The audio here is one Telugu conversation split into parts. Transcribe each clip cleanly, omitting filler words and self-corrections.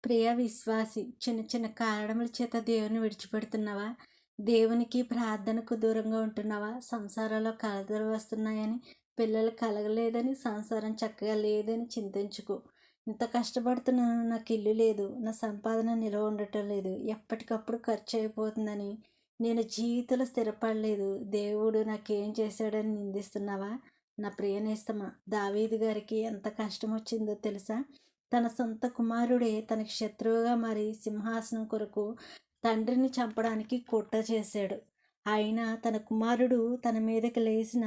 ప్రియ విశ్వాసి, చిన్న చిన్న కారణముల చేత దేవుని విడిచిపెడుతున్నావా? దేవునికి ప్రార్థనకు దూరంగా ఉంటున్నావా? సంసారంలో కలతలు వస్తున్నాయని, పిల్లలు కలగలేదని, సంసారం చక్కగా లేదని చింతించుకో. ఇంత కష్టపడుతున్నాను, నాకు ఇల్లు లేదు, నా సంపాదన నిలవ ఉండటం లేదు, ఎప్పటికప్పుడు ఖర్చు అయిపోతుందని, నేను జీవితంలో స్థిరపడలేదు, దేవుడు నాకేం చేశాడని నిందిస్తున్నావా? నా ప్రియనేస్తమా, దావీదు గారికి ఎంత కష్టం వచ్చిందో తెలుసా? తన సొంత కుమారుడే తనకి శత్రువుగా మారి సింహాసనం కొరకు తండ్రిని చంపడానికి కుట్ర చేశాడు. అయినా తన కుమారుడు తన మీదకి లేచిన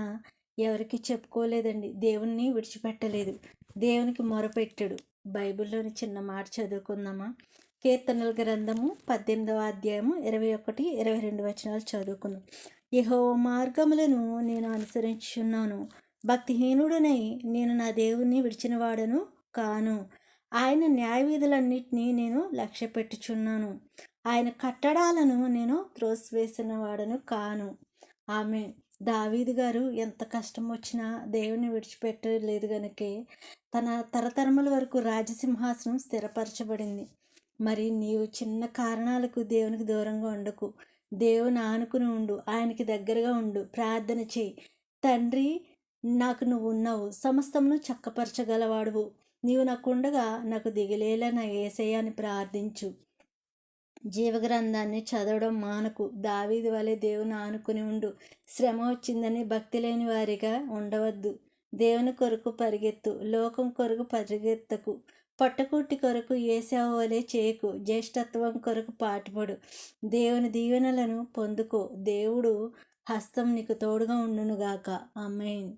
ఎవరికి చెప్పుకోలేదండి. దేవుణ్ణి విడిచిపెట్టలేదు, దేవునికి మొరపెట్టాడు. బైబిల్లోని చిన్న మాట చదువుకుందామా? కీర్తనల గ్రంథము 18వ అధ్యాయము 21, 22 వచనాలు చదువుకుందాం. యెహోవా మార్గములను నేను అనుసరించుచున్నాను, భక్తిహీనుడనై నేను నా దేవుణ్ణి విడిచినవాడను కాను. ఆయన న్యాయవిధులన్నిటినీ నేను లక్ష్య పెట్టుచున్నాను, ఆయన కట్టడాలను నేను త్రోసివేసిన వాడను కాను. ఆమె దావీదు గారు ఎంత కష్టం వచ్చినా దేవుని విడిచిపెట్టలేదు గనుకే తన తరతరముల వరకు రాజసింహాసనం స్థిరపరచబడింది. మరి నీవు చిన్న కారణాలకు దేవునికి దూరంగా ఉండకు. దేవుని ఆనుకుని ఉండు, ఆయనకి దగ్గరగా ఉండు, ప్రార్థన చేయి. తండ్రి, నాకు నువ్వు ఉన్నావు, సమస్తమును చక్కపరచగలవాడువు, నీవు నాకుండగా నాకు దిగిలేలా నా యేసయ్య అని ప్రార్థించు. జీవగ్రంథాన్ని చదవడం మానకు. దావీదు వలె దేవుని ఆనుకుని ఉండు. శ్రమ వచ్చిందని భక్తి లేని వారిగా ఉండవద్దు. దేవుని కొరకు పరిగెత్తు, లోకం కొరకు పరిగెత్తకు. పట్టుకుట్టి కొరకు ఏశావు వలె చేయకు. జ్యేష్ఠత్వం కొరకు పాటుపడు. దేవుని దీవెనలను పొందుకో. దేవుడు హస్తం నీకు తోడుగా ఉండునుగాక. ఆమేన్.